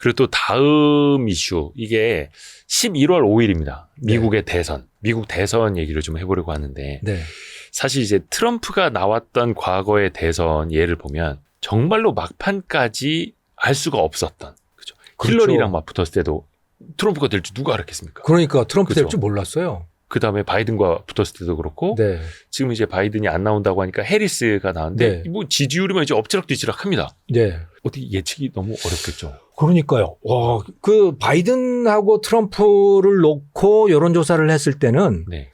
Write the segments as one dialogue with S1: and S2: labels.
S1: 그리고 또 다음 이슈, 이게 11월 5일입니다. 미국의 대선, 미국 대선 얘기를 좀 해보려고 하는데
S2: 네.
S1: 사실 이제 트럼프가 나왔던 과거의 대선 예를 보면 정말로 막판까지 알 수가 없었던, 그죠?
S2: 그렇죠.
S1: 힐러리랑 막 붙었을 때도 트럼프가 될 줄 누가 알았겠습니까?
S2: 그러니까 트럼프 될
S1: 그죠?
S2: 줄 몰랐어요.
S1: 그 다음에 바이든과 붙었을 때도 그렇고
S2: 네.
S1: 지금 이제 바이든이 안 나온다고 하니까 해리스가 나왔는데
S2: 네.
S1: 뭐 지지율이면 이제 엎치락뒤치락 합니다.
S2: 네.
S1: 어떻게 예측이 너무 어렵겠죠.
S2: 그러니까요. 와, 그 바이든하고 트럼프를 놓고 여론조사를 했을 때는
S1: 네.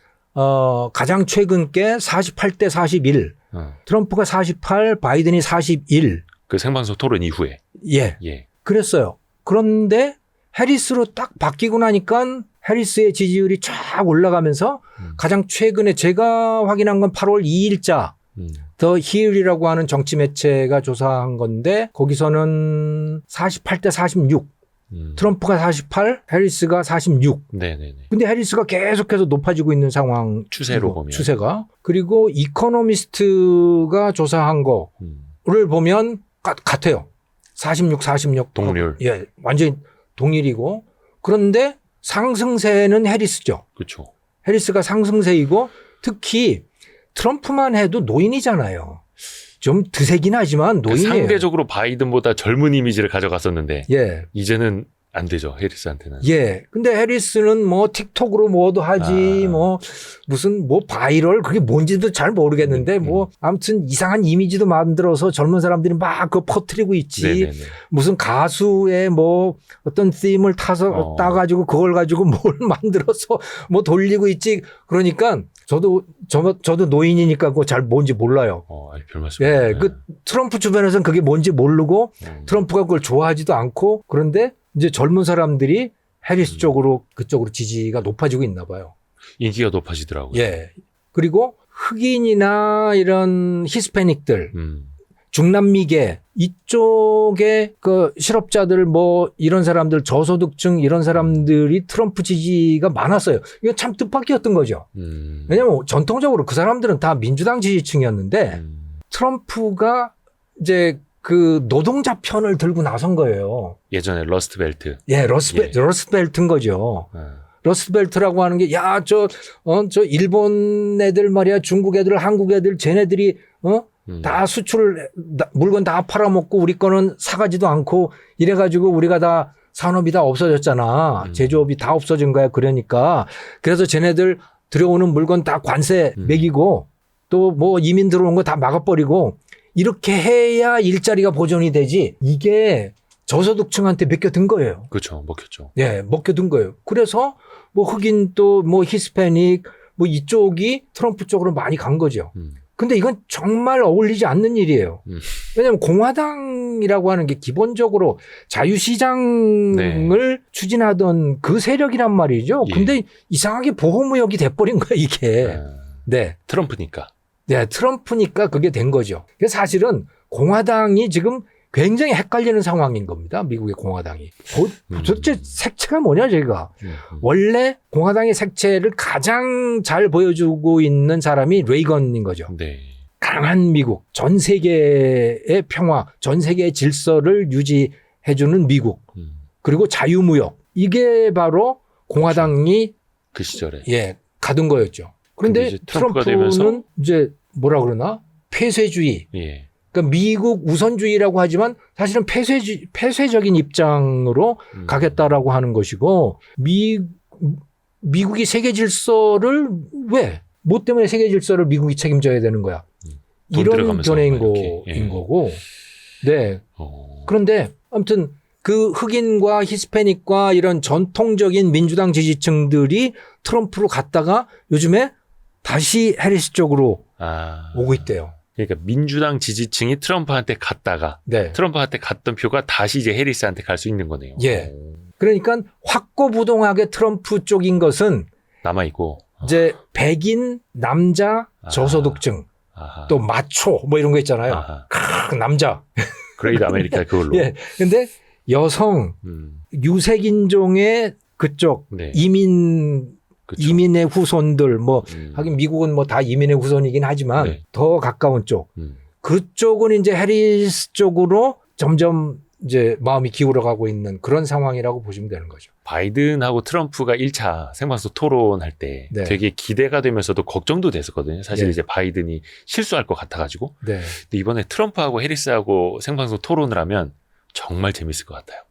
S2: 가장 최근 게 48대 41. 트럼프가 48, 바이든이 41.
S1: 그 생방송 토론 이후에.
S2: 예.
S1: 예.
S2: 그랬어요. 그런데 해리스로 딱 바뀌고 나니까 해리스의 지지율이 쫙 올라가면서 가장 최근에 제가 확인한 건 8월 2일자 더 힐이라고 하는 정치 매체가 조사한 건데 거기서는 48대 46. 트럼프가 48, 해리스가 46.
S1: 네네네.
S2: 근데 해리스가 계속해서 높아지고 있는 상황.
S1: 추세로 보면.
S2: 추세가. 그리고 이코노미스트가 조사한 거를 보면 같아요. 46, 46.
S1: 동률.
S2: 예, 완전히 동일이고. 그런데 상승세는 해리스죠.
S1: 그렇죠.
S2: 해리스가 상승세이고 특히 트럼프만 해도 노인이잖아요. 좀 드세긴 하지만 노인이에요.
S1: 상대적으로 바이든보다 젊은 이미지를 가져갔었는데
S2: 예.
S1: 이제는 안 되죠. 해리스한테는.
S2: 예. 근데 해리스는 뭐 틱톡으로 뭐도 하지 뭐 무슨 뭐 바이럴 그게 뭔지도 잘 모르겠는데 뭐 아무튼 이상한 이미지도 만들어서 젊은 사람들이 막 그거 퍼뜨리고 있지.
S1: 네네네.
S2: 무슨 가수의 뭐 어떤 팀을 타서 따가지고 그걸 가지고 뭘 만들어서 뭐 돌리고 있지. 그러니까 저도 노인이니까 그거 잘 뭔지 몰라요.
S1: 별 말씀.
S2: 예. 그 트럼프 주변에서는 그게 뭔지 모르고 트럼프가 그걸 좋아하지도 않고 그런데 이제 젊은 사람들이 해리스 쪽으로 그쪽으로 지지가 높아지고 있나 봐요.
S1: 인기가 높아지더라고요.
S2: 예. 그리고 흑인이나 이런 히스패닉들, 중남미계 이쪽에 그 실업자들 뭐 이런 사람들 저소득층 이런 사람들이 트럼프 지지가 많았어요. 이거 참 뜻밖이었던 거죠. 왜냐하면 전통적으로 그 사람들은 다 민주당 지지층이었는데 트럼프가 이제 그 노동자 편을 들고 나선 거예요.
S1: 예전에 러스트벨트.
S2: 예, 러스트벨트인 거죠. 러스트벨트라고 하는 게, 야, 저 일본 애들 말이야, 중국 애들, 한국 애들, 쟤네들이, 다 물건 다 팔아먹고 우리 거는 사가지도 않고 이래가지고 우리가 다 산업이 다 없어졌잖아. 제조업이 다 없어진 거야. 그러니까. 그래서 쟤네들 들여오는 물건 다 관세 매기고 또 뭐 이민 들어온 거 다 막아버리고 이렇게 해야 일자리가 보존이 되지. 이게 저소득층한테 먹혀든 거예요.
S1: 그렇죠. 먹혔죠.
S2: 예, 먹혀든 거예요. 그래서 뭐 흑인 또 뭐 히스패닉 뭐 이쪽이 트럼프 쪽으로 많이 간 거죠. 근데 이건 정말 어울리지 않는 일이에요. 왜냐하면 공화당이라고 하는 게 기본적으로 자유시장을 추진하던 그 세력이란 말이죠.
S1: 예.
S2: 근데 이상하게 보호무역이 돼버린 거예요, 이게. 네.
S1: 트럼프니까.
S2: 네, 트럼프니까 그게 된 거죠. 그래서 사실은 공화당이 지금 굉장히 헷갈리는 상황인 겁니다. 미국의 공화당이. 도대체 색채가 뭐냐, 제가. 원래 공화당의 색채를 가장 잘 보여주고 있는 사람이 레이건인 거죠.
S1: 네.
S2: 강한 미국, 전 세계의 평화, 전 세계의 질서를 유지해주는 미국, 그리고 자유무역. 이게 바로 공화당이
S1: 그 시절에.
S2: 예, 가둔 거였죠. 그런데
S1: 이제 트럼프가
S2: 트럼프는
S1: 되면서
S2: 이제 뭐라 그러나? 폐쇄주의.
S1: 예.
S2: 그러니까 미국 우선주의라고 하지만 사실은 폐쇄적인 입장으로 가겠다라고 하는 것이고 미국이 세계 질서를 왜? 뭐 때문에 세계 질서를 미국이 책임져야 되는 거야? 이런 견해인 거고. 네. 그런데 아무튼 그 흑인과 히스패닉과 이런 전통적인 민주당 지지층들이 트럼프로 갔다가 요즘에 다시 해리스 쪽으로 오고 있대요.
S1: 그러니까 민주당 지지층이 트럼프한테 갔다가
S2: 네.
S1: 트럼프한테 갔던 표가 다시 이제 해리스한테 갈 수 있는 거네요.
S2: 예. 그러니까 확고부동하게 트럼프 쪽인 것은
S1: 남아있고
S2: 이제 백인 남자 저소득층 또 마초 뭐 이런 거 있잖아요. 남자.
S1: 그레이트 아메리카 그걸로.
S2: 예. 근데 여성 유색인종의 그쪽
S1: 네.
S2: 그쵸. 이민의 후손들 뭐 하긴 미국은 뭐 다 이민의 후손이긴 하지만
S1: 네.
S2: 더 가까운 쪽 그쪽은 이제 해리스 쪽으로 점점 이제 마음이 기울어가고 있는 그런 상황이라고 보시면 되는 거죠.
S1: 바이든하고 트럼프가 1차 생방송 토론할 때
S2: 네.
S1: 되게 기대가 되면서도 걱정도 됐었거든요. 사실
S2: 네.
S1: 이제 바이든이 실수할 것 같아가지고.
S2: 네.
S1: 근데 이번에 트럼프하고 해리스하고 생방송 토론을 하면 정말 재밌을 것 같아요.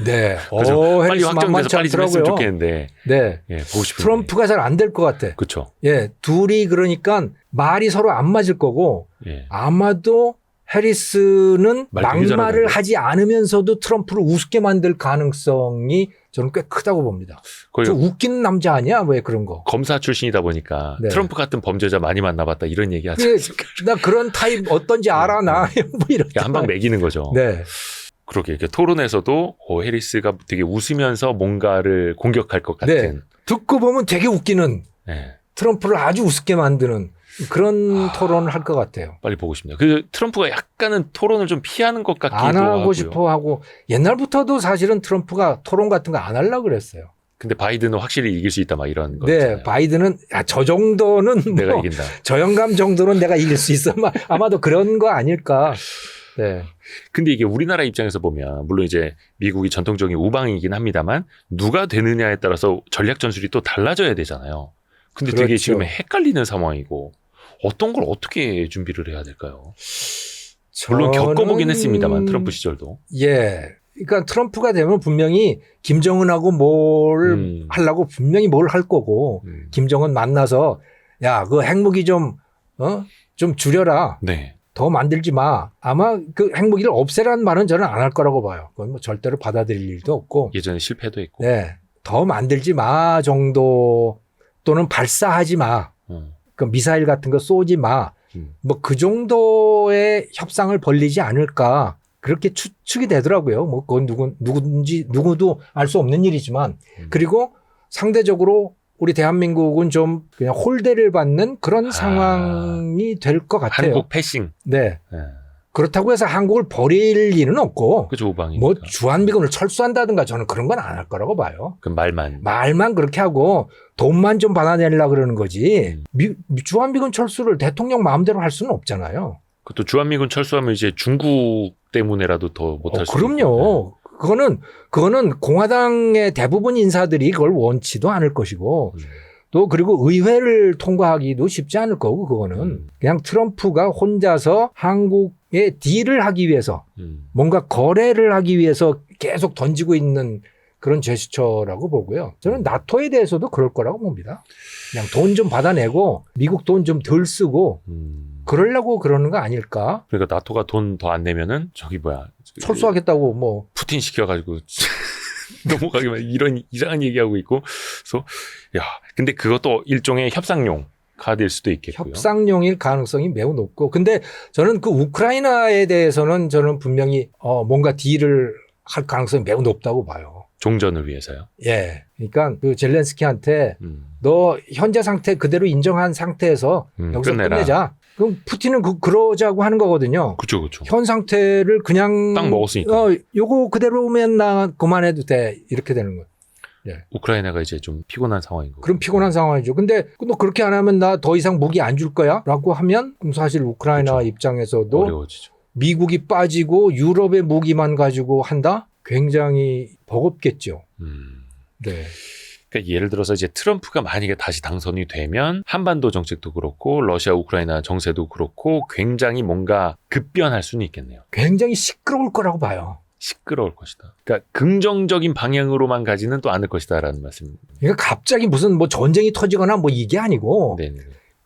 S2: 네.
S1: 그래서 빨리
S2: 해리스
S1: 확정돼서
S2: 만만치
S1: 빨리 좀 했으면
S2: 않더라고요.
S1: 좋겠는데.
S2: 네.
S1: 예, 보고 싶은데.
S2: 트럼프가 잘 안 될 것 같아.
S1: 그렇죠.
S2: 예. 둘이 그러니까 말이 서로 안 맞을 거고
S1: 예.
S2: 아마도 해리스는
S1: 말 되게
S2: 막말을
S1: 잘하던데.
S2: 하지 않으면서도 트럼프를 우습게 만들 가능성이 저는 꽤 크다고 봅니다.
S1: 거의
S2: 저 웃기는 남자 아니야? 왜 그런 거?
S1: 검사 출신이다 보니까
S2: 네.
S1: 트럼프 같은 범죄자 많이 만나봤다 이런 얘기 하지
S2: 그게
S1: 않습니까?
S2: 나 그런 타입 어떤지 알아 나. 뭐 이런.
S1: 한방 매기는 거죠.
S2: 네.
S1: 그렇게 이렇게 토론에서도 해리스가 되게 웃으면서 뭔가를 공격할 것 같은.
S2: 듣고 보면 되게 웃기는
S1: 예.
S2: 트럼프를 아주 우습게 만드는 그런 토론을 할 것 같아요.
S1: 빨리 보고 싶네요. 그 트럼프가 약간은 토론을 좀 피하는 것 같기도
S2: 안 하고
S1: 하고요.
S2: 싶어 하고 옛날부터도 사실은 트럼프가 토론 같은 거 안 하려고 그랬어요.
S1: 근데 바이든은 확실히 이길 수 있다 막 이런 거
S2: 네,
S1: 있잖아요.
S2: 바이든은 저 정도는
S1: 내가
S2: 뭐
S1: 이긴다.
S2: 저 영감 정도는 내가 이길 수 있어. 아마도 그런 거 아닐까. 네.
S1: 근데 이게 우리나라 입장에서 보면 물론 이제 미국이 전통적인 우방이긴 합니다만 누가 되느냐에 따라서 전략 전술이 또 달라져야 되잖아요. 근데 되게
S2: 그렇죠.
S1: 지금 헷갈리는 상황이고 어떤 걸 어떻게 준비를 해야 될까요? 물론 겪어보긴 했습니다만 트럼프 시절도.
S2: 예. 그러니까 트럼프가 되면 분명히 김정은하고 뭘 하려고 분명히 뭘 할 거고 김정은 만나서 야, 그 핵무기 좀 줄여라.
S1: 네.
S2: 더 만들지 마. 아마 그 핵무기를 없애라는 말은 저는 안 할 거라고 봐요. 그건 뭐 절대로 받아들일 일도 없고.
S1: 예전에 실패도 했고.
S2: 네. 더 만들지 마 정도 또는 발사하지 마. 그 미사일 같은 거 쏘지 마. 뭐 그 정도의 협상을 벌리지 않을까. 그렇게 추측이 되더라고요. 뭐 그건 누구도 알 수 없는 일이지만. 그리고 상대적으로 우리 대한민국은 좀 그냥 홀대를 받는 그런 상황이 될 것 같아요.
S1: 한국 패싱.
S2: 네.
S1: 네.
S2: 그렇다고 해서 한국을 버릴 일은 없고.
S1: 그죠, 우방이니까.
S2: 뭐 주한미군을 철수한다든가 저는 그런 건 안 할 거라고 봐요.
S1: 그 말만.
S2: 말만 그렇게 하고 돈만 좀 받아내려고 그러는 거지. 주한미군 철수를 대통령 마음대로 할 수는 없잖아요.
S1: 그것도 주한미군 철수하면 이제 중국 때문에라도 더 못할 수 있고.
S2: 그럼요. 그거는 공화당의 대부분 인사들이 그걸 원치도 않을 것이고 또 그리고 의회를 통과하기도 쉽지 않을 거고 그거는 그냥 트럼프가 혼자서 한국에 딜을 하기 위해서 뭔가 거래를 하기 위해서 계속 던지고 있는 그런 제스처라고 보고요. 저는 나토에 대해서도 그럴 거라고 봅니다. 그냥 돈 좀 받아내고 미국 돈 좀 덜 쓰고 그러려고 그러는 거 아닐까?
S1: 그러니까 나토가 돈 더 안 내면은 저기 뭐야
S2: 철수하겠다고 뭐
S1: 푸틴 시켜가지고 넘어가기만 이런 이상한 얘기하고 있고 그래서 야 근데 그것도 일종의 협상용 카드일 수도 있겠고요.
S2: 협상용일 가능성이 매우 높고 근데 저는 그 우크라이나에 대해서는 저는 분명히 뭔가 딜을 할 가능성이 매우 높다고 봐요.
S1: 종전을 위해서요.
S2: 예. 그러니까 그 젤렌스키한테 너 현재 상태 그대로 인정한 상태에서 여기서 끝내자. 그럼 푸틴은 그러자고 하는 거거든요.
S1: 그렇죠, 그렇죠.
S2: 현 상태를 그냥
S1: 딱 먹었으니까.
S2: 요거 그대로면 나 그만해도 돼 이렇게 되는 거예요. 예.
S1: 우크라이나가 이제 좀 피곤한 상황인 거고.
S2: 그럼 피곤한 상황이죠. 근데 너 그렇게 안 하면 나 더 이상 무기 안 줄 거야라고 하면 그럼 사실 우크라이나
S1: 그렇죠.
S2: 입장에서도
S1: 어려워지죠.
S2: 미국이 빠지고 유럽의 무기만 가지고 한다? 굉장히 버겁겠죠. 네.
S1: 그러니까 예를 들어서 이제 트럼프가 만약에 다시 당선이 되면 한반도 정책도 그렇고 러시아 우크라이나 정세도 그렇고 굉장히 뭔가 급변할 수는 있겠네요.
S2: 굉장히 시끄러울 거라고 봐요.
S1: 시끄러울 것이다. 그러니까 긍정적인 방향으로만 가지는 또 않을 것이다라는 말씀.
S2: 그러니까 갑자기 무슨 뭐 전쟁이 터지거나 뭐 이게 아니고
S1: 네네.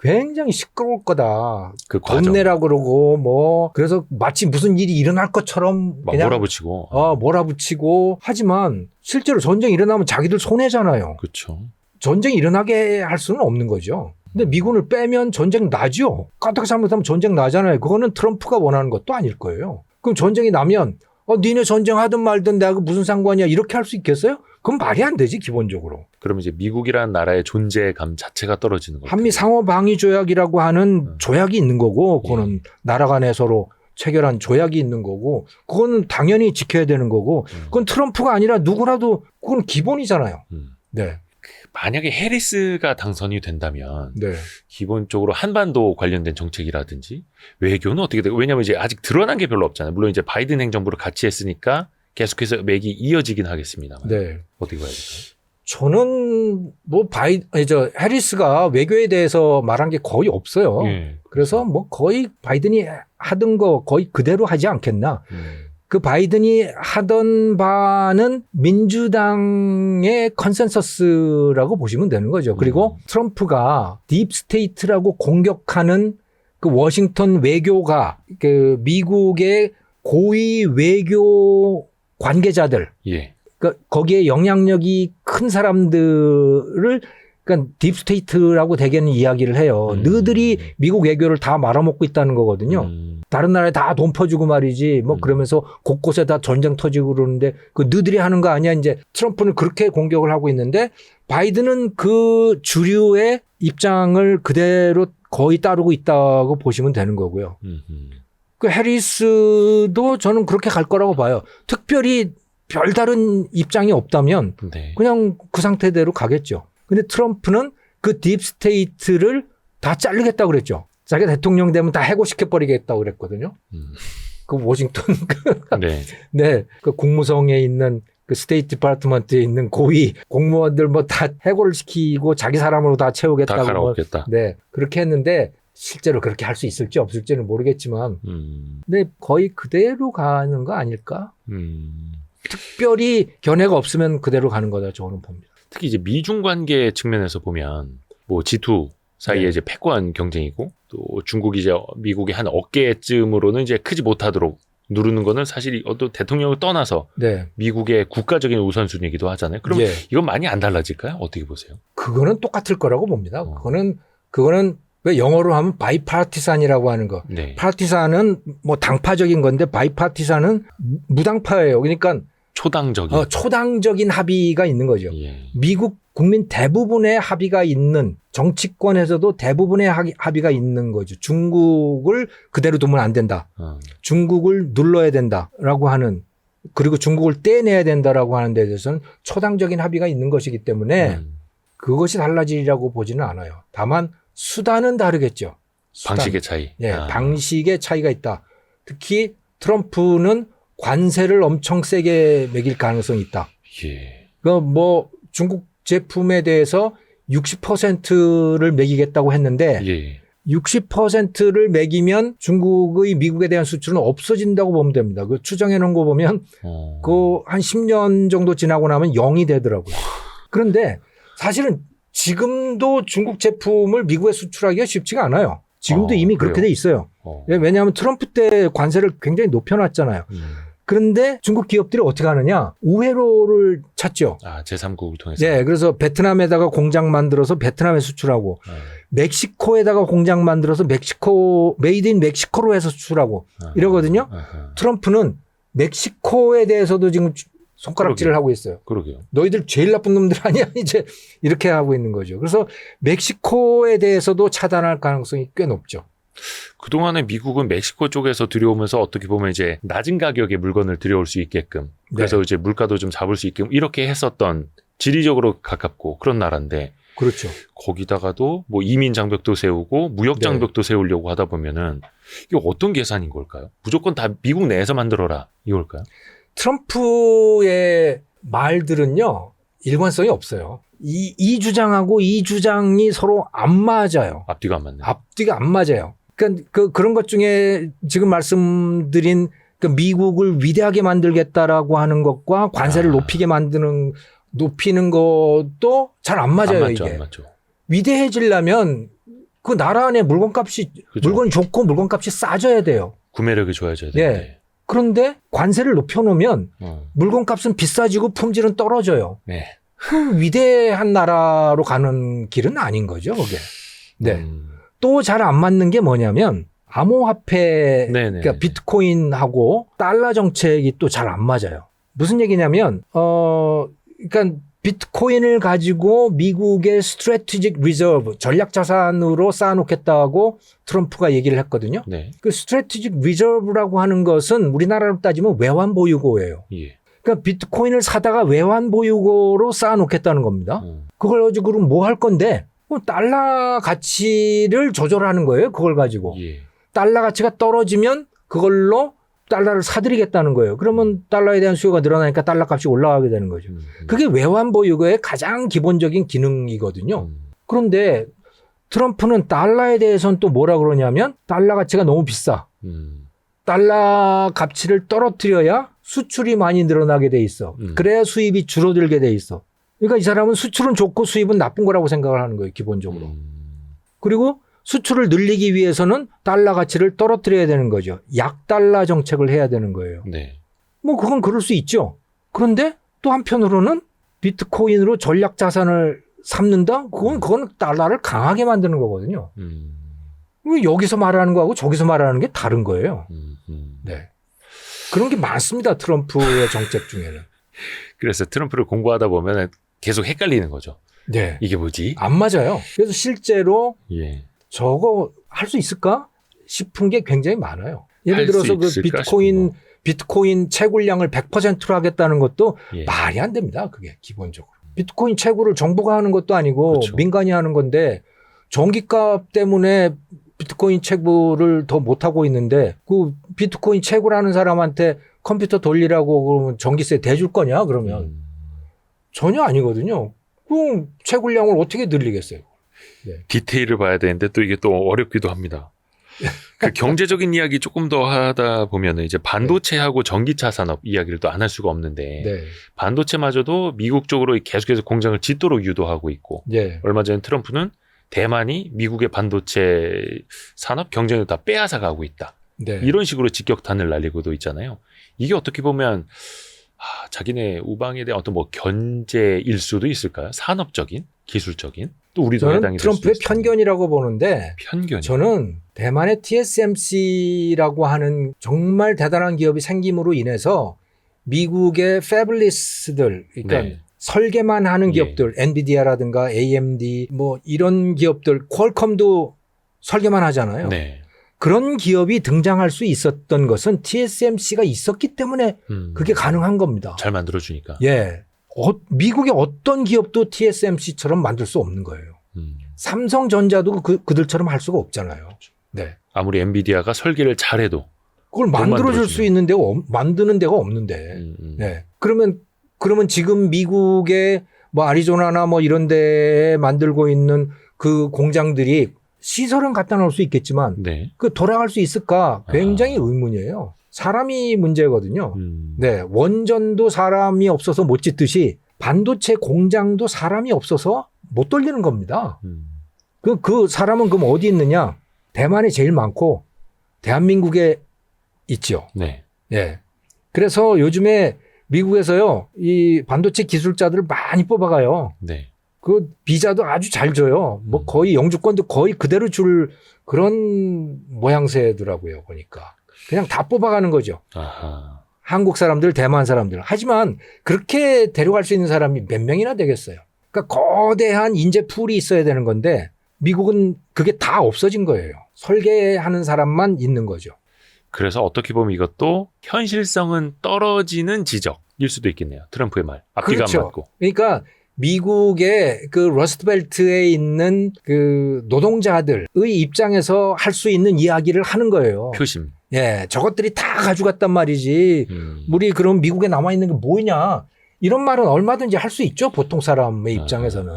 S2: 굉장히 시끄러울 거다.
S1: 그 과정.
S2: 돈 내라 그러고 뭐 그래서 마치 무슨 일이 일어날 것처럼
S1: 막
S2: 그냥
S1: 몰아붙이고.
S2: 몰아붙이고 하지만 실제로 전쟁이 일어나면 자기들 손해잖아요.
S1: 그렇죠.
S2: 전쟁이 일어나게 할 수는 없는 거죠. 근데 미군을 빼면 전쟁 나죠. 까딱 잘못하면 전쟁 나잖아요. 그거는 트럼프가 원하는 것도 아닐 거예요. 그럼 전쟁이 나면 니네 전쟁하든 말든 내가 무슨 상관이야 이렇게 할 수 있겠어요? 그건 말이 안 되지 기본적으로.
S1: 그러면 이제 미국이라는 나라의 존재감 자체가 떨어지는 거죠.
S2: 한미 상호 방위 조약이라고 하는 조약이 있는 거고 그거는 나라 간에 서로 체결한 조약이 있는 거고 그거는 당연히 지켜야 되는 거고 그건 트럼프가 아니라 누구라도 그건 기본이잖아요. 네.
S1: 만약에 해리스가 당선이 된다면
S2: 네.
S1: 기본적으로 한반도 관련된 정책이라든지 외교는 어떻게 되고 왜냐하면 이제 아직 드러난 게 별로 없잖아요. 물론 이제 바이든 행정부를 같이 했으니까 계속해서 맥이 이어지긴 하겠습니다만
S2: 네.
S1: 어떻게 봐야 될까요?
S2: 저는 뭐 해리스가 외교에 대해서 말한 게 거의 없어요.
S1: 예.
S2: 그래서 뭐 거의 바이든이 하던 거 거의 그대로 하지 않겠나. 그 바이든이 하던 바는 민주당의 컨센서스라고 보시면 되는 거죠. 그리고 트럼프가 딥스테이트라고 공격하는 그 워싱턴 외교가 그 미국의 고위 외교 관계자들,
S1: 예.
S2: 그러니까 거기에 영향력이 큰 사람들을 그러니까 딥스테이트라고 대개는 이야기를 해요. 너희들이 미국 외교를 다 말아먹고 있다는 거거든요. 다른 나라에 다 돈 퍼주고 말이지 뭐 그러면서 곳곳에 다 전쟁 터지고 그러는데 그 너희들이 하는 거 아니야. 이제 트럼프는 그렇게 공격을 하고 있는데 바이든은 그 주류의 입장을 그대로 거의 따르고 있다고 보시면 되는 거고요. 그 해리스도 저는 그렇게 갈 거라고 봐요. 특별히 별다른 입장이 없다면
S1: 네.
S2: 그냥 그 상태대로 가겠죠. 근데 트럼프는 그 딥스테이트를 다 자르겠다고 그랬죠. 자기가 대통령 되면 다 해고시켜버리겠다고 그랬거든요. 그 워싱턴
S1: 네.
S2: 네, 그 국무성에 있는 그 스테이트 디파트먼트에 있는 고위 공무원들 뭐 다 해고를 시키고 자기 사람으로 다 채우겠다고.
S1: 다 갈아엎겠다.
S2: 네, 그렇게 했는데 실제로 그렇게 할 수 있을지 없을지는 모르겠지만 근데 거의 그대로 가는 거 아닐까? 특별히 견해가 없으면 그대로 가는 거다 저는 봅니다.
S1: 특히 이제 미중 관계 측면에서 보면 뭐 G2 사이에
S2: 네.
S1: 이제 패권 경쟁이고 또 중국이 이제 미국의 한 어깨쯤으로는 이제 크지 못하도록 누르는 거는 사실 어떤 대통령을 떠나서
S2: 네,
S1: 미국의 국가적인 우선순위이기도 하잖아요. 그럼
S2: 예.
S1: 이건 많이 안 달라질까요? 어떻게 보세요?
S2: 그거는 똑같을 거라고 봅니다. 그거는 왜 영어로 하면 바이파티산이라고 하는 거.
S1: 네.
S2: 파티산은 뭐 당파적인 건데 바이파티산은 무당파예요. 그러니까
S1: 초당적인.
S2: 초당적인 합의가 있는 거죠.
S1: 예.
S2: 미국 국민 대부분의 합의가 있는 정치권에서도 대부분의 합의가 있는 거죠. 중국을 그대로 두면 안 된다. 중국을 눌러야 된다라고 하는 그리고 중국을 떼내야 된다라고 하는 데 대해서는 초당적인 합의가 있는 것이기 때문에 그것이 달라지리라고 보지는 않아요. 다만 수단은 다르겠죠. 수단.
S1: 방식의 차이.
S2: 예, 방식의 차이가 있다. 특히 트럼프는 관세를 엄청 세게 매길 가능성이 있다.
S1: 예.
S2: 그 뭐 중국 제품에 대해서 60%를 매기겠다고 했는데
S1: 예.
S2: 60%를 매기면 중국의 미국에 대한 수출은 없어진다고 보면 됩니다. 그 추정해 놓은 거 보면 그 한 10년 정도 지나고 나면 0이 되더라고요. 그런데 사실은 지금도 중국 제품을 미국에 수출하기가 쉽지가 않아요. 지금도 이미
S1: 그래요?
S2: 그렇게 돼 있어요. 왜냐하면 트럼프 때 관세를 굉장히 높여놨잖아요. 그런데 중국 기업들이 어떻게 하느냐? 우회로를 찾죠.
S1: 아, 제3국을 통해서.
S2: 네, 그래서 베트남에다가 공장 만들어서 베트남에 수출하고 멕시코에다가 공장 만들어서 메이드 인 멕시코로 해서 수출하고 이러거든요. 트럼프는 멕시코에 대해서도 지금 손가락질을 하고 있어요.
S1: 그러게요.
S2: 너희들 제일 나쁜 놈들 아니야? 이제 이렇게 하고 있는 거죠. 그래서 멕시코에 대해서도 차단할 가능성이 꽤 높죠.
S1: 그동안에 미국은 멕시코 쪽에서 들여오면서 어떻게 보면 이제 낮은 가격의 물건을 들여올 수 있게끔 그래서
S2: 네.
S1: 이제 물가도 좀 잡을 수 있게끔 이렇게 했었던 지리적으로 가깝고 그런 나라인데
S2: 그렇죠.
S1: 거기다가도 뭐 이민 장벽도 세우고 무역
S2: 네.
S1: 장벽도 세우려고 하다 보면은 이게 어떤 계산인 걸까요? 무조건 다 미국 내에서 만들어라 이걸까요?
S2: 트럼프의 말들은요 일관성이 없어요. 이 주장하고 이 주장이 서로 안 맞아요.
S1: 앞뒤가 안 맞네.
S2: 앞뒤가 안 맞아요. 그러니까 그런 것 중에 지금 말씀드린 그 미국을 위대하게 만들겠다라고 하는 것과 관세를 높이는 것도 잘 안 맞아요.
S1: 안 맞죠,
S2: 이게
S1: 안 맞죠.
S2: 위대해지려면 그 나라 안에 물건값이
S1: 그죠.
S2: 물건이 좋고 물건값이 싸져야 돼요.
S1: 구매력이 좋아져야
S2: 네.
S1: 되는데.
S2: 그런데 관세를 높여놓으면 물건값은 비싸지고 품질은 떨어져요.
S1: 네.
S2: 그 위대한 나라로 가는 길은 아닌 거죠, 그게. 네. 또 잘 안 맞는 게 뭐냐면 암호화폐,
S1: 네네.
S2: 그러니까 비트코인하고 달러 정책이 또 잘 안 맞아요. 무슨 얘기냐면, 그러니까 비트코인을 가지고 미국의 strategic reserve, 전략 자산으로 쌓아놓겠다고 트럼프가 얘기를 했거든요.
S1: 네.
S2: 그 strategic reserve라고 하는 것은 우리나라로 따지면 외환 보유고예요.
S1: 예.
S2: 그러니까 비트코인을 사다가 외환 보유고로 쌓아놓겠다는 겁니다. 그걸 가지고 그럼 뭐 할 건데? 달러 가치를 조절하는 거예요. 그걸 가지고.
S1: 예.
S2: 달러 가치가 떨어지면 그걸로 달러를 사들이겠다는 거예요. 그러면 달러에 대한 수요가 늘어나니까 달러 값이 올라가게 되는 거죠. 그게 외환 보유고의 가장 기본적인 기능이거든요. 그런데 트럼프는 달러에 대해서는 또 뭐라 그러냐면 달러 가치가 너무 비싸. 달러 가치를 떨어뜨려야 수출이 많이 늘어나게 돼 있어. 그래야 수입이 줄어들게 돼 있어. 그러니까 이 사람은 수출은 좋고 수입은 나쁜 거라고 생각을 하는 거예요. 기본적으로. 그리고 수출을 늘리기 위해서는 달러 가치를 떨어뜨려야 되는 거죠. 약달러 정책을 해야 되는 거예요.
S1: 네.
S2: 뭐 그건 그럴 수 있죠. 그런데 또 한편으로는 비트코인으로 전략 자산을 삼는다? 그건 달러를 강하게 만드는 거거든요. 여기서 말하는 거하고 저기서 말하는 게 다른 거예요. 네. 그런 게 많습니다. 트럼프의 정책 중에는.
S1: 그래서 트럼프를 공부하다 보면 계속 헷갈리는 거죠.
S2: 네.
S1: 이게 뭐지?
S2: 안 맞아요. 그래서 실제로
S1: 예.
S2: 저거 할 수 있을까 싶은 게 굉장히 많아요. 예를
S1: 할
S2: 들어서
S1: 수
S2: 그
S1: 있을까 싶은 거.
S2: 비트코인 채굴량을 100%로 하겠다는 것도
S1: 예.
S2: 말이 안 됩니다. 그게 기본적으로. 비트코인 채굴을 정부가 하는 것도 아니고
S1: 그렇죠.
S2: 민간이 하는 건데 전기값 때문에 비트코인 채굴을 더 못하고 있는데 그 비트코인 채굴하는 사람한테 컴퓨터 돌리라고 그러면 전기세 대줄 거냐 그러면 전혀 아니거든요. 그럼 채굴량을 어떻게 늘리겠어요? 네.
S1: 디테일을 봐야 되는데 또 이게 또 어렵기도 합니다. 그 경제적인 이야기 조금 더 하다 보면은 이제 반도체하고 전기차 산업 이야기를 또 안 할 수가 없는데
S2: 네.
S1: 반도체마저도 미국 쪽으로 계속해서 공장을 짓도록 유도하고 있고
S2: 네.
S1: 얼마 전에 트럼프는 대만이 미국의 반도체 산업 경쟁을 다 빼앗아 가고 있다.
S2: 네.
S1: 이런 식으로 직격탄을 날리고도 있잖아요. 이게 어떻게 보면 자기네 우방에 대한 어떤 뭐 견제일 수도 있을까요? 산업적인, 기술적인. 또 우리도
S2: 저는
S1: 해당이 될 수도
S2: 트럼프의
S1: 있어요.
S2: 편견이라고 보는데
S1: 편견이.
S2: 저는 대만의 TSMC라고 하는 정말 대단한 기업이 생김으로 인해서 미국의 패블리스들 그러니까
S1: 네.
S2: 설계만 하는
S1: 예.
S2: 기업들 엔비디아라든가 AMD 뭐 이런 기업들 퀄컴도 설계만 하잖아요.
S1: 네.
S2: 그런 기업이 등장할 수 있었던 것은 TSMC가 있었기 때문에 그게 가능한 겁니다.
S1: 잘 만들어주니까.
S2: 예. 미국의 어떤 기업도 TSMC처럼 만들 수 없는 거예요. 삼성전자도 그들처럼 할 수가 없잖아요. 네.
S1: 아무리 엔비디아가 설계를 잘해도.
S2: 그걸
S1: 못
S2: 만들어줄 수
S1: 만들어주네.
S2: 있는 데가 만드는 데가 없는데. 네. 그러면 지금 미국의 뭐 아리조나나 뭐 이런 데에 만들고 있는 그 공장들이 시설은 갖다 놓을 수 있겠지만
S1: 네.
S2: 그 돌아갈 수 있을까 굉장히 의문이에요. 사람이 문제거든요. 네. 원전도 사람이 없어서 못 짓듯이 반도체 공장도 사람이 없어서 못 돌리는 겁니다. 그 사람은 그럼 어디 있느냐? 대만에 제일 많고 대한민국에 있죠.
S1: 네.
S2: 예. 그래서 요즘에 미국에서요, 이 반도체 기술자들을 많이 뽑아가요.
S1: 네.
S2: 그 비자도 아주 잘 줘요. 뭐 거의 영주권도 거의 그대로 줄 그런 모양새더라고요, 보니까. 그냥 다 뽑아가는 거죠.
S1: 아하.
S2: 한국 사람들, 대만 사람들. 하지만 그렇게 데려갈 수 있는 사람이 몇 명이나 되겠어요. 그러니까 거대한 인재 풀이 있어야 되는 건데 미국은 그게 다 없어진 거예요. 설계하는 사람만 있는 거죠.
S1: 그래서 어떻게 보면 이것도 현실성은 떨어지는 지적일 수도 있겠네요. 트럼프의 말. 앞뒤가
S2: 그렇죠.
S1: 안 맞고.
S2: 그러니까 미국의 그 러스트벨트에 있는 그 노동자들의 입장에서 할 수 있는 이야기를 하는 거예요.
S1: 표심.
S2: 예, 저것들이 다 가져갔단 말이지. 우리 그럼 미국에 남아있는 게 뭐냐. 이런 말은 얼마든지 할 수 있죠. 보통 사람의 입장에서는.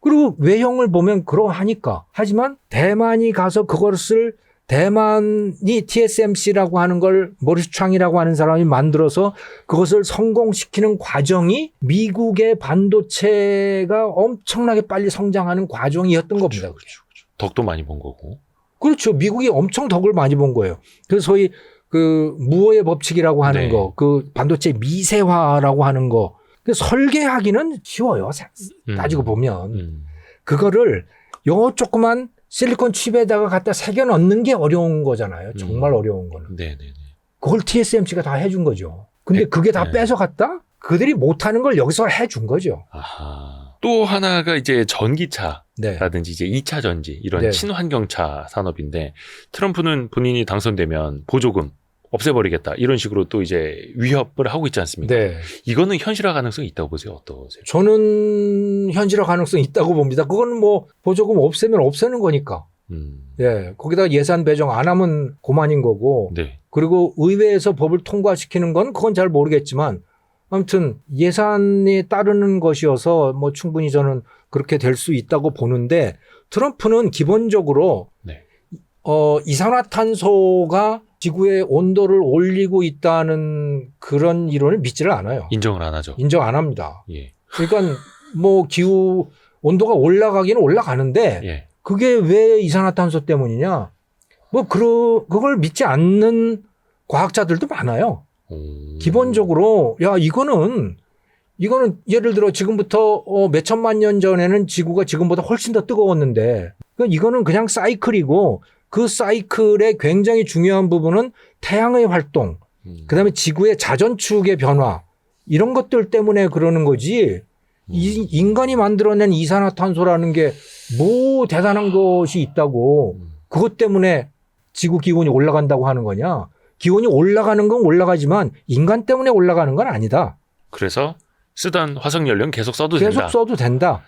S2: 그리고 외형을 보면 그러하니까. 하지만 대만이 가서 그것을 대만이 TSMC라고 하는 걸 머리수창이라고 하는 사람이 만들어서 그것을 성공시키는 과정이 미국의 반도체가 엄청나게 빨리 성장하는 과정이었던 겁니다.
S1: 그렇죠. 덕도 많이 본 거고.
S2: 그렇죠. 미국이 엄청 덕을 많이 본 거예요. 그래서 소위 그 무어의 법칙이라고 하는
S1: 네.
S2: 거, 그 반도체 미세화라고 하는 거, 그 설계하기는 쉬워요. 따지고 보면. 그거를 요 조그만 실리콘 칩에다가 갖다 새겨 넣는 게 어려운 거잖아요. 정말 어려운 거는.
S1: 네네네.
S2: 그걸 TSMC가 다 해준 거죠. 근데 그게 다
S1: 네.
S2: 뺏어갔다? 그들이 못하는 걸 여기서 해준 거죠.
S1: 아하. 또 하나가 이제 전기차라든지
S2: 네.
S1: 이제 2차 전지 이런
S2: 네.
S1: 친환경차 산업인데 트럼프는 본인이 당선되면 보조금 없애버리겠다. 이런 식으로 또 이제 위협을 하고 있지 않습니까?
S2: 네.
S1: 이거는 현실화 가능성이 있다고 보세요. 어떠세요?
S2: 저는 현실화 가능성이 있다고 봅니다. 그건 뭐 보조금 없애면 없애는 거니까. 예. 거기다 예산 배정 안 하면 고만인 거고.
S1: 네.
S2: 그리고 의회에서 법을 통과시키는 건 그건 잘 모르겠지만 아무튼 예산에 따르는 것이어서 뭐 충분히 저는 그렇게 될 수 있다고 보는데 트럼프는 기본적으로
S1: 네.
S2: 이산화탄소가 지구의 온도를 올리고 있다는 그런 이론을 믿지를 않아요.
S1: 인정을 안 하죠.
S2: 인정 안 합니다.
S1: 예.
S2: 그러니까 뭐 기후 온도가 올라가기는 올라가는데
S1: 예.
S2: 그게 왜 이산화탄소 때문이냐? 뭐 그걸 믿지 않는 과학자들도 많아요. 기본적으로 야 이거는 예를 들어 지금부터 몇 천만 년 전에는 지구가 지금보다 훨씬 더 뜨거웠는데 이거는 그냥 사이클이고 그 사이클의 굉장히 중요한 부분은 태양의 활동, 그다음에 지구의 자전축의 변화 이런 것들 때문에 그러는 거지. 인간이 만들어낸 이산화탄소라는 게 뭐 대단한 것이 있다고 그것 때문에 지구 기온이 올라간다고 하는 거냐. 기온이 올라가는 건 올라가지만 인간 때문에 올라가는 건 아니다.
S1: 그래서 쓰던 화석연료는 계속 써도 된다.
S2: 계속 써도 된다.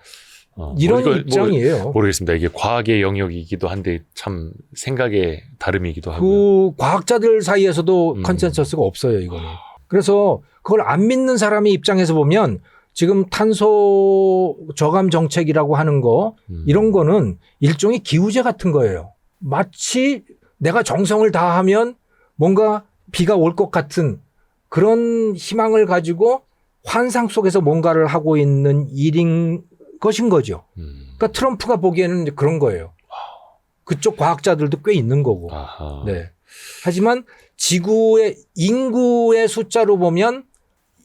S2: 이런
S1: 이거
S2: 입장이에요.
S1: 모르겠습니다. 이게 과학의 영역이기도 한데 참 생각의 다름이기도 하고요.
S2: 그 과학자들 사이에서도 컨센서스가 없어요, 이거는. 그래서 그걸 안 믿는 사람의 입장에서 보면 지금 탄소 저감 정책이라고 하는 거 이런 거는 일종의 기우제 같은 거예요. 마치 내가 정성을 다하면 뭔가 비가 올 것 같은 그런 희망을 가지고 환상 속에서 뭔가를 하고 있는 일인 것인 거죠. 그러니까 트럼프가 보기에는 그런 거예요. 그쪽 과학자들도 꽤 있는 거고.
S1: 아하.
S2: 네. 하지만 지구의 인구의 숫자로 보면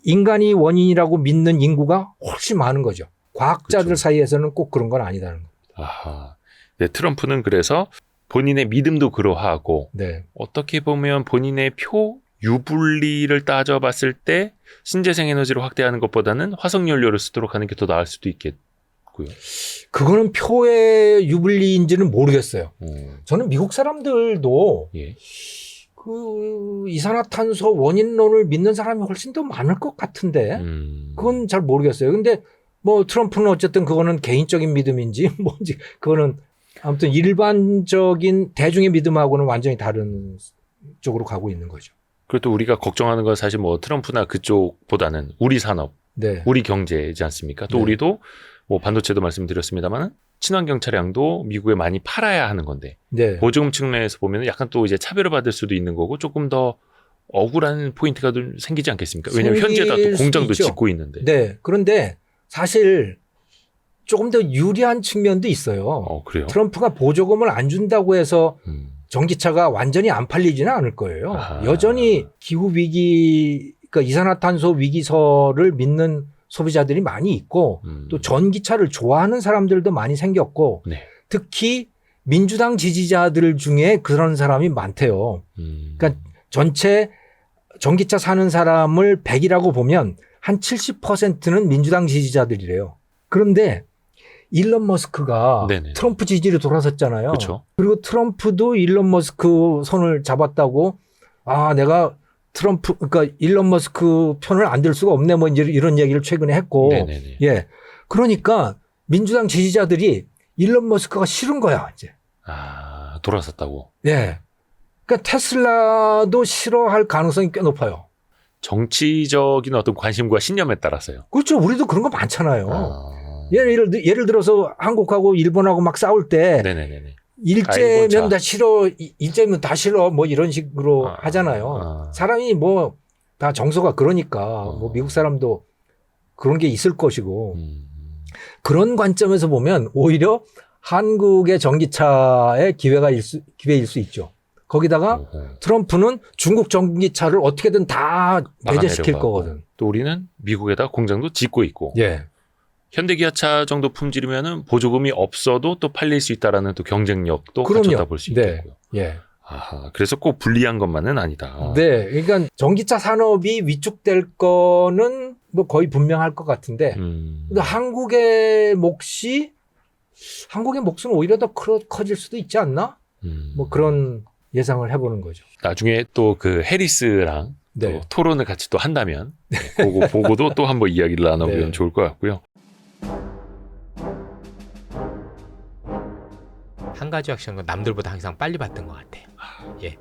S2: 인간이 원인이라고 믿는 인구가 훨씬 많은 거죠. 과학자들
S1: 그렇죠.
S2: 사이에서는 꼭 그런 건 아니다는 거예요.
S1: 아하. 네, 트럼프는 그래서 본인의 믿음도 그러하고
S2: 네.
S1: 어떻게 보면 본인의 표 유불리를 따져봤을 때 신재생 에너지를 확대하는 것보다는 화석연료를 쓰도록 하는 게 더 나을 수도 있겠고요.
S2: 그거는 표의 유불리인지는 모르겠어요. 저는 미국 사람들도
S1: 예.
S2: 그 이산화탄소 원인론을 믿는 사람이 훨씬 더 많을 것 같은데 그건 잘 모르겠어요. 근데 뭐 트럼프는 어쨌든 그거는 개인적인 믿음인지 뭔지 그거는 아무튼 일반적인 대중의 믿음하고는 완전히 다른 쪽으로 가고 있는 거죠.
S1: 그리고 우리가 걱정하는 건 사실 뭐 트럼프나 그쪽보다는 우리 산업,
S2: 네.
S1: 우리 경제이지 않습니까? 또
S2: 네.
S1: 우리도 뭐 반도체도 말씀드렸습니다만 친환경 차량도 미국에 많이 팔아야 하는 건데
S2: 네.
S1: 보조금 측면에서 보면 약간 또 이제 차별을 받을 수도 있는 거고 조금 더 억울한 포인트가 좀 생기지 않겠습니까? 왜냐하면 현재다 또 공장도 짓고 있는데.
S2: 네. 그런데 사실 조금 더 유리한 측면도 있어요.
S1: 그래요?
S2: 트럼프가 보조금을 안 준다고 해서 전기차가 완전히 안 팔리지는 않을 거예요.
S1: 아하.
S2: 여전히 기후 위기, 그러니까 이산화탄소 위기설을 믿는 소비자들이 많이 있고 또 전기차를 좋아하는 사람들도 많이 생겼고
S1: 네.
S2: 특히 민주당 지지자들 중에 그런 사람이 많대요. 그러니까 전체 전기차 사는 사람을 100이라고 보면 한 70%는 민주당 지지자들이래요. 그런데 일론 머스크가
S1: 네네.
S2: 트럼프 지지로 돌아섰잖아요.
S1: 그렇죠.
S2: 그리고 트럼프도 일론 머스크 손을 잡았다고 내가 트럼프, 그러니까 일론 머스크 편을 안 들 수가 없네 뭐 이런 얘기를 최근에 했고.
S1: 네네네.
S2: 예. 그러니까 민주당 지지자들이 일론 머스크가 싫은 거야, 이제.
S1: 돌아섰다고.
S2: 예. 그러니까 테슬라도 싫어할 가능성이 꽤 높아요.
S1: 정치적인 어떤 관심과 신념에 따라서요.
S2: 그렇죠. 우리도 그런 거 많잖아요. 예를 들어서 한국하고 일본하고 막 싸울 때
S1: 네네네.
S2: 일제면 다 싫어, 일제면 다 싫어 뭐 이런 식으로 하잖아요. 사람이 뭐 다 정서가 그러니까 뭐 미국 사람도 그런 게 있을 것이고 그런 관점에서 보면 오히려 한국의 전기차의 기회일 수 있죠. 거기다가 트럼프는 중국 전기차를 어떻게든 다 배제시킬 거거든.
S1: 또 우리는 미국에다 공장도 짓고 있고.
S2: 예.
S1: 현대기아차 정도 품질이면은 보조금이 없어도 또 팔릴 수 있다라는 또 경쟁력도 갖췄다 볼 수 있겠고요.
S2: 예.
S1: 그래서 꼭 불리한 것만은 아니다.
S2: 네. 그러니까 전기차 산업이 위축될 거는 뭐 거의 분명할 것 같은데 근데 한국의 몫은 오히려 더 커질 수도 있지 않나? 뭐 그런 예상을 해보는 거죠.
S1: 나중에 또 그 해리스랑
S2: 네.
S1: 또 토론을 같이 또 한다면 그거 보고도 또 한번 이야기를 나눠보면
S2: 네.
S1: 좋을 것 같고요.
S3: 한 가지 확실한 건 남들보다 항상 빨리 봤던 것 같아요. 예.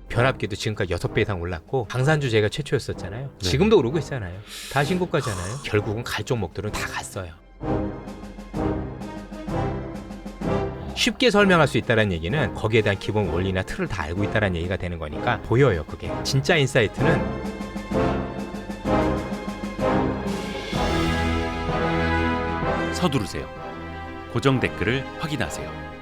S3: 변압기도 지금까지 6배 이상 올랐고 방산주 제가 최초였었잖아요.
S1: 네.
S3: 지금도 오르고 있잖아요. 다 신고가잖아요. 결국은 갈 종목들은 다 갔어요. 쉽게 설명할 수 있다는 얘기는 거기에 대한 기본 원리나 틀을 다 알고 있다는 얘기가 되는 거니까 보여요. 그게 진짜 인사이트는
S1: 서두르세요. 고정 댓글을 확인하세요.